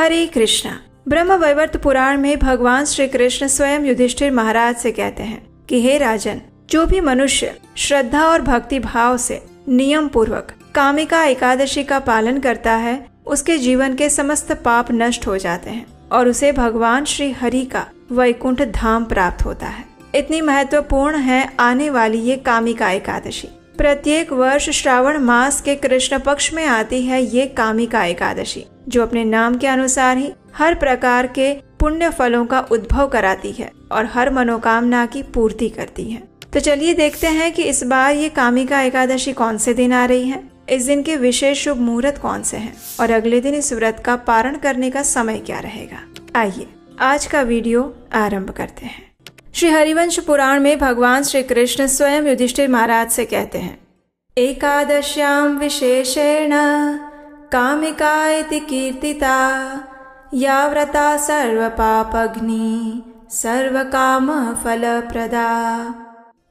हरे कृष्णा। ब्रह्म वैवर्त पुराण में भगवान श्री कृष्ण स्वयं युधिष्ठिर महाराज से कहते हैं कि हे राजन, जो भी मनुष्य श्रद्धा और भक्ति भाव से नियम पूर्वक कामिका एकादशी का पालन करता है, उसके जीवन के समस्त पाप नष्ट हो जाते हैं और उसे भगवान श्री हरि का वैकुंठ धाम प्राप्त होता है। इतनी महत्वपूर्ण है आने वाली ये कामिका एकादशी। प्रत्येक वर्ष श्रावण मास के कृष्ण पक्ष में आती है ये कामिका एकादशी, जो अपने नाम के अनुसार ही हर प्रकार के पुण्य फलों का उद्भव कराती है और हर मनोकामना की पूर्ति करती है। तो चलिए देखते हैं कि इस बार ये कामिका एकादशी कौन से दिन आ रही है, इस दिन के विशेष शुभ मुहूर्त कौन से हैं और अगले दिन इस व्रत का पारण करने का समय क्या रहेगा। आइए आज का वीडियो आरंभ करते हैं। श्री हरिवंश पुराण में भगवान श्री कृष्ण स्वयं युधिष्ठिर महाराज से कहते हैं, एकादश्याम विशेषेण कामिका इति कीर्तिता या व्रता सर्व पापग्नि सर्व काम फल प्रदा।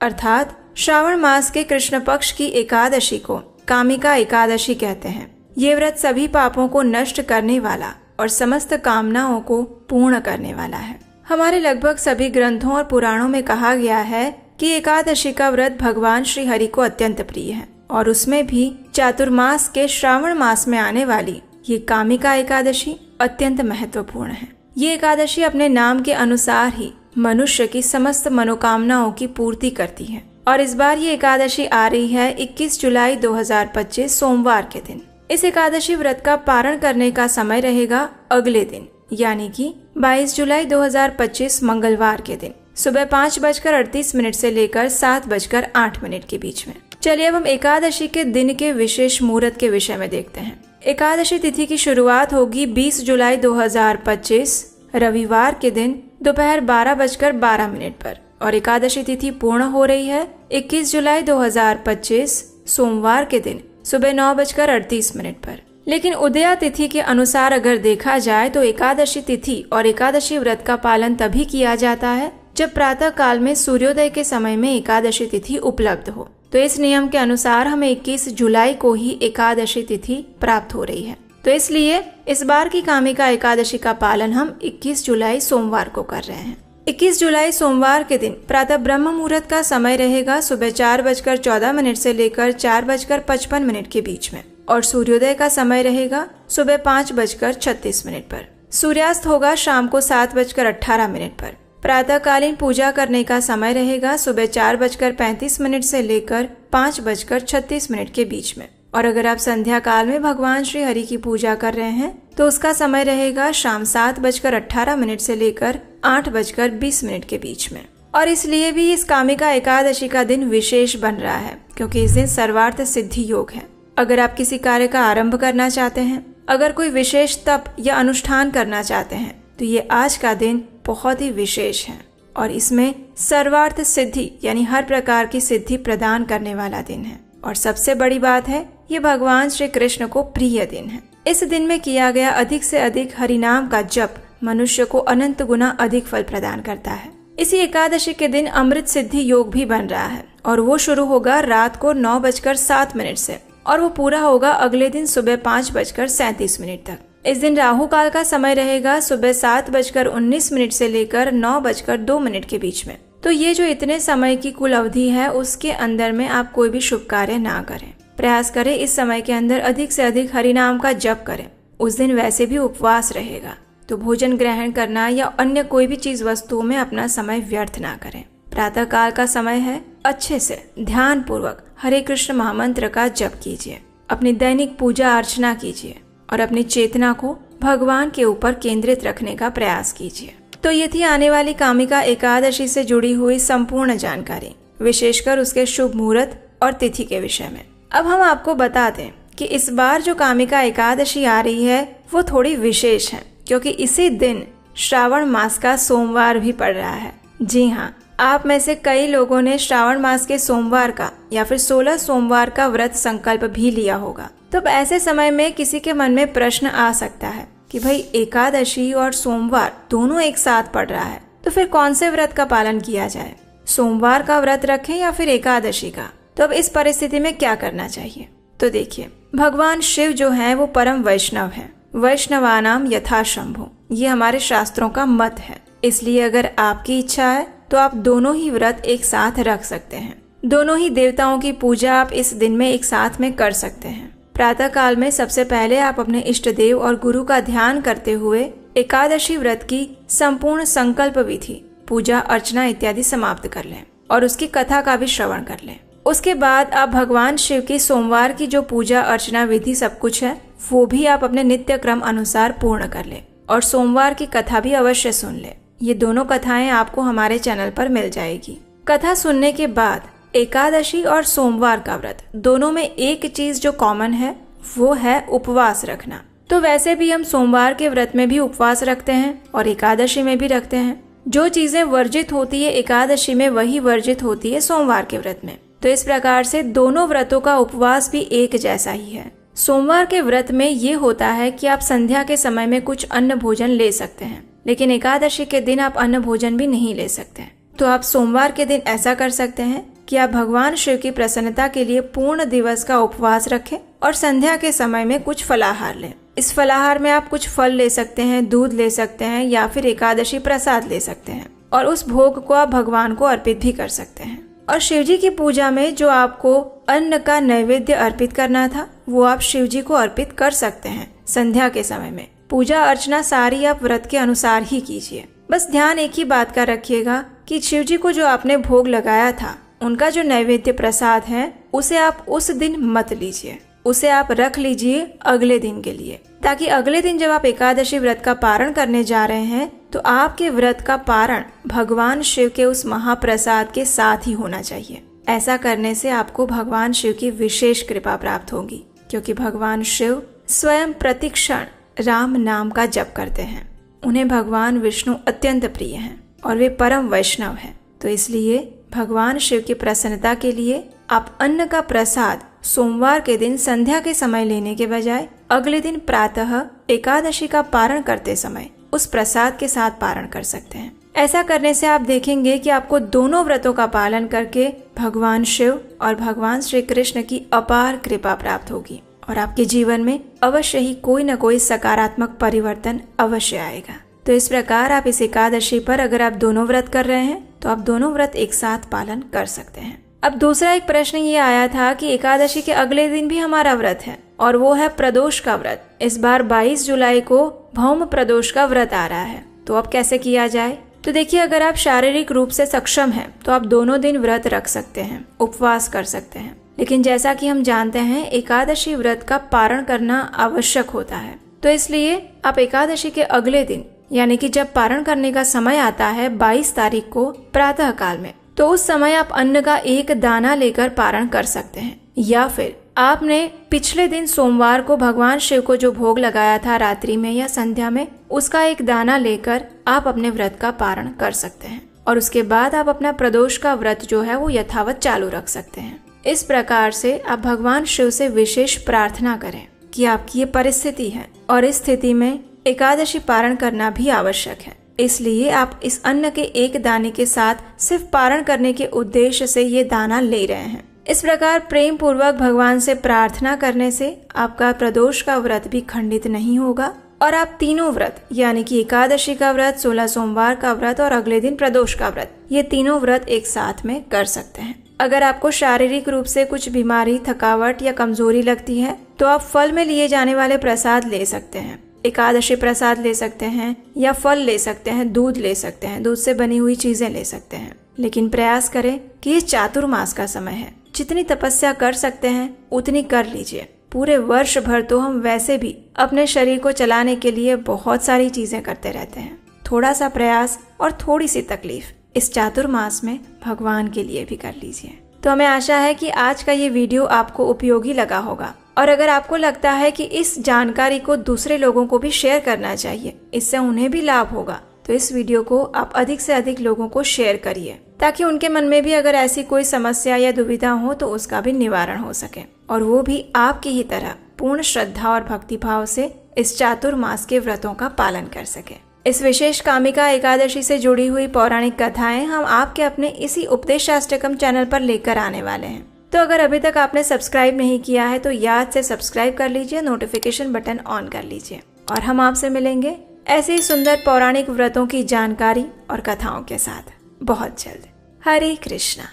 अर्थात श्रावण मास के कृष्ण पक्ष की एकादशी को कामिका एकादशी कहते हैं। ये व्रत सभी पापों को नष्ट करने वाला और समस्त कामनाओं को पूर्ण करने वाला है। हमारे लगभग सभी ग्रंथों और पुराणों में कहा गया है कि एकादशी का व्रत भगवान श्री हरि को अत्यंत प्रिय है और उसमें भी चातुर्मास के श्रावण मास में आने वाली ये कामिका एकादशी अत्यंत महत्वपूर्ण है। ये एकादशी अपने नाम के अनुसार ही मनुष्य की समस्त मनोकामनाओं की पूर्ति करती है और इस बार ये एकादशी आ रही है 21 जुलाई 2025 सोमवार के दिन। इस एकादशी व्रत का पारण करने का समय रहेगा अगले दिन, यानी कि 22 जुलाई 2025 मंगलवार के दिन सुबह 5:38 से लेकर 7:08 के बीच में। चलिए अब हम एकादशी के दिन के विशेष मुहूर्त के विषय में देखते हैं। एकादशी तिथि की शुरुआत होगी 20 जुलाई 2025 रविवार के दिन दोपहर 12:12 पर और एकादशी तिथि पूर्ण हो रही है 21 जुलाई 2025 सोमवार के दिन सुबह 9:38 पर। लेकिन उदया तिथि के अनुसार अगर देखा जाए तो एकादशी तिथि और एकादशी व्रत का पालन तभी किया जाता है जब प्रातः काल में सूर्योदय के समय में एकादशी तिथि उपलब्ध हो। तो इस नियम के अनुसार हमें 21 जुलाई को ही एकादशी तिथि प्राप्त हो रही है। तो इसलिए इस बार की कामिका एकादशी का पालन हम 21 जुलाई सोमवार को कर रहे हैं। 21 जुलाई सोमवार के दिन प्रातः ब्रह्म मुहूर्त का समय रहेगा सुबह 4:14 से लेकर 4:55 के बीच में और सूर्योदय का समय रहेगा सुबह 5:36 पर। सूर्यास्त होगा शाम को 7:18 पर। प्रातःकालीन पूजा करने का समय रहेगा सुबह 4:35 से लेकर 5:36 के बीच में और अगर आप संध्या काल में भगवान श्री हरि की पूजा कर रहे हैं तो उसका समय रहेगा शाम 7:18 से लेकर 8:20 के बीच में। और इसलिए भी इस कामिका एकादशी का दिन विशेष बन रहा है क्योंकि इस दिन सर्वार्थ सिद्धि योग है। अगर आप किसी कार्य का आरंभ करना चाहते हैं, अगर कोई विशेष तप या अनुष्ठान करना चाहते हैं तो ये आज का दिन बहुत ही विशेष है और इसमें सर्वार्थ सिद्धि यानी हर प्रकार की सिद्धि प्रदान करने वाला दिन है। और सबसे बड़ी बात है, ये भगवान श्री कृष्ण को प्रिय दिन है। इस दिन में किया गया अधिक से अधिक हरिनाम का जप मनुष्य को अनंत गुना अधिक फल प्रदान करता है। इसी एकादशी के दिन अमृत सिद्धि योग भी बन रहा है और वो शुरू होगा रात को 9:07 से और वो पूरा होगा अगले दिन सुबह 5:37 तक। इस दिन राहु काल का समय रहेगा सुबह 7:19 से लेकर 9:02 के बीच में। तो ये जो इतने समय की कुल अवधि है उसके अंदर में आप कोई भी शुभ कार्य ना करें। प्रयास करें इस समय के अंदर अधिक से अधिक हरिनाम का जप करें। उस दिन वैसे भी उपवास रहेगा तो भोजन ग्रहण करना या अन्य कोई भी चीज वस्तुओं में अपना समय व्यर्थ ना करें। प्रातः काल का समय है, अच्छे से ध्यान पूर्वक हरे कृष्ण महामंत्र का जप कीजिए, अपनी दैनिक पूजा अर्चना कीजिए और अपनी चेतना को भगवान के ऊपर केंद्रित रखने का प्रयास कीजिए। तो ये थी आने वाली कामिका एकादशी से जुड़ी हुई संपूर्ण जानकारी, विशेषकर उसके शुभ मुहूर्त और तिथि के विषय में। अब हम आपको बता दें कि इस बार जो कामिका एकादशी आ रही है वो थोड़ी विशेष है क्योंकि इसी दिन श्रावण मास का सोमवार भी पड़ रहा है। जी हाँ, आप में से कई लोगों ने श्रावण मास के सोमवार का या फिर 16 सोमवार का व्रत संकल्प भी लिया होगा। तो ऐसे समय में किसी के मन में प्रश्न आ सकता है कि भाई एकादशी और सोमवार दोनों एक साथ पड़ रहा है तो फिर कौन से व्रत का पालन किया जाए, सोमवार का व्रत रखें या फिर एकादशी का। तो अब इस परिस्थिति में क्या करना चाहिए? तो देखिए, भगवान शिव जो है वो परम वैष्णव है वैष्णवानाम यथा शंभु, ये हमारे शास्त्रों का मत है। इसलिए अगर आपकी इच्छा है तो आप दोनों ही व्रत एक साथ रख सकते हैं। दोनों ही देवताओं की पूजा आप इस दिन में एक साथ में कर सकते हैं। प्रातः काल में सबसे पहले आप अपने इष्ट देव और गुरु का ध्यान करते हुए एकादशी व्रत की संपूर्ण संकल्प विधि, पूजा अर्चना इत्यादि समाप्त कर लें और उसकी कथा का भी श्रवण कर लें। उसके बाद आप भगवान शिव की सोमवार की जो पूजा अर्चना विधि सब कुछ है वो भी आप अपने नित्य क्रम अनुसार पूर्ण कर लें और सोमवार की कथा भी अवश्य सुन लें। ये दोनों कथाएं आपको हमारे चैनल पर मिल जाएगी। कथा सुनने के बाद एकादशी और सोमवार का व्रत दोनों में एक चीज जो कॉमन है वो है उपवास रखना। तो वैसे भी हम सोमवार के व्रत में भी उपवास रखते हैं और एकादशी में भी रखते हैं। जो चीजें वर्जित होती है एकादशी में वही वर्जित होती है सोमवार के व्रत में। तो इस प्रकार से दोनों व्रतों का उपवास भी एक जैसा ही है। सोमवार के व्रत में ये होता है कि आप संध्या के समय में कुछ अन्न भोजन ले सकते हैं, लेकिन एकादशी के दिन आप अन्न भोजन भी नहीं ले सकते। तो आप सोमवार के दिन ऐसा कर सकते हैं कि आप भगवान शिव की प्रसन्नता के लिए पूर्ण दिवस का उपवास रखें और संध्या के समय में कुछ फलाहार लें। इस फलाहार में आप कुछ फल ले सकते हैं, दूध ले सकते हैं या फिर एकादशी प्रसाद ले सकते हैं और उस भोग को आप भगवान को अर्पित भी कर सकते हैं। और शिवजी की पूजा में जो आपको अन्न का नैवेद्य अर्पित करना था वो आप शिवजी को अर्पित कर सकते हैं संध्या के समय में। पूजा अर्चना सारी आप व्रत के अनुसार ही कीजिए। बस ध्यान एक ही बात का रखिएगा कि शिवजी को जो आपने भोग लगाया था उनका जो नैवेद्य प्रसाद है उसे आप उस दिन मत लीजिए, उसे आप रख लीजिए अगले दिन के लिए, ताकि अगले दिन जब आप एकादशी व्रत का पारण करने जा रहे हैं तो आपके व्रत का पारण भगवान शिव के उस महाप्रसाद के साथ ही होना चाहिए। ऐसा करने से आपको भगवान शिव की विशेष कृपा प्राप्त होगी, क्योंकि भगवान शिव स्वयं प्रतिक्षण राम नाम का जप करते हैं। उन्हें भगवान विष्णु अत्यंत प्रिय हैं और वे परम वैष्णव हैं। तो इसलिए भगवान शिव की प्रसन्नता के लिए आप अन्न का प्रसाद सोमवार के दिन संध्या के समय लेने के बजाय अगले दिन प्रातः एकादशी का पारण करते समय उस प्रसाद के साथ पारण कर सकते हैं। ऐसा करने से आप देखेंगे कि आपको दोनों व्रतों का पालन करके भगवान शिव और भगवान श्री कृष्ण की अपार कृपा प्राप्त होगी और आपके जीवन में अवश्य ही कोई न कोई सकारात्मक परिवर्तन अवश्य आएगा। तो इस प्रकार आप इस एकादशी पर अगर आप दोनों व्रत कर रहे हैं तो आप दोनों व्रत एक साथ पालन कर सकते हैं। अब दूसरा एक प्रश्न ये आया था कि एकादशी के अगले दिन भी हमारा व्रत है और वो है प्रदोष का व्रत। इस बार 22 जुलाई को भौम प्रदोष का व्रत आ रहा है, तो अब कैसे किया जाए? तो देखिए, अगर आप शारीरिक रूप से सक्षम हैं तो आप दोनों दिन व्रत रख सकते हैं, उपवास कर सकते हैं। लेकिन जैसा कि हम जानते हैं एकादशी व्रत का पारण करना आवश्यक होता है, तो इसलिए आप एकादशी के अगले दिन यानी कि जब पारण करने का समय आता है 22 तारीख को प्रातः काल में, तो उस समय आप अन्न का एक दाना लेकर पारण कर सकते हैं। या फिर आपने पिछले दिन सोमवार को भगवान शिव को जो भोग लगाया था रात्रि में या संध्या में, उसका एक दाना लेकर आप अपने व्रत का पारण कर सकते हैं और उसके बाद आप अपना प्रदोष का व्रत जो है वो यथावत चालू रख सकते हैं। इस प्रकार से आप भगवान शिव से विशेष प्रार्थना करें कि आपकी ये परिस्थिति है और इस स्थिति में एकादशी पारण करना भी आवश्यक है। इसलिए आप इस अन्न के एक दाने के साथ सिर्फ पारण करने के उद्देश्य से ये दाना ले रहे हैं। इस प्रकार प्रेम पूर्वक भगवान से प्रार्थना करने से आपका प्रदोष का व्रत भी खंडित नहीं होगा और आप तीनों व्रत यानी कि एकादशी का व्रत, 16 सोमवार का व्रत और अगले दिन प्रदोष का व्रत, ये तीनों व्रत एक साथ में कर सकते हैं। अगर आपको शारीरिक रूप से कुछ बीमारी, थकावट या कमजोरी लगती है तो आप फल में लिए जाने वाले प्रसाद ले सकते हैं। एकादशी प्रसाद ले सकते हैं या फल ले सकते हैं, दूध ले सकते हैं, दूध से बनी हुई चीजें ले सकते हैं। लेकिन प्रयास करें कि ये चातुर्मास का समय है, जितनी तपस्या कर सकते हैं उतनी कर लीजिए। पूरे वर्ष भर तो हम वैसे भी अपने शरीर को चलाने के लिए बहुत सारी चीजें करते रहते हैं। थोड़ा सा प्रयास और थोड़ी सी तकलीफ इस चातुर्मास में भगवान के लिए भी कर लीजिए। तो हमें आशा है कि आज का ये वीडियो आपको उपयोगी लगा होगा और अगर आपको लगता है कि इस जानकारी को दूसरे लोगों को भी शेयर करना चाहिए, इससे उन्हें भी लाभ होगा, तो इस वीडियो को आप अधिक से अधिक लोगों को शेयर करिए ताकि उनके मन में भी अगर ऐसी कोई समस्या या दुविधा हो तो उसका भी निवारण हो सके और वो भी आपकी ही तरह पूर्ण श्रद्धा और भक्ति भाव से इस चातुर्मास के व्रतों का पालन कर सके। इस विशेष कामिका एकादशी से जुड़ी हुई पौराणिक कथाएं हम आपके अपने इसी उपदेशाष्टकम चैनल पर लेकर आने वाले हैं। तो अगर अभी तक आपने सब्सक्राइब नहीं किया है तो याद से सब्सक्राइब कर लीजिए, नोटिफिकेशन बटन ऑन कर लीजिए और हम आपसे मिलेंगे ऐसे ही सुंदर पौराणिक व्रतों की जानकारी और कथाओं के साथ बहुत जल्द। हरे कृष्णा।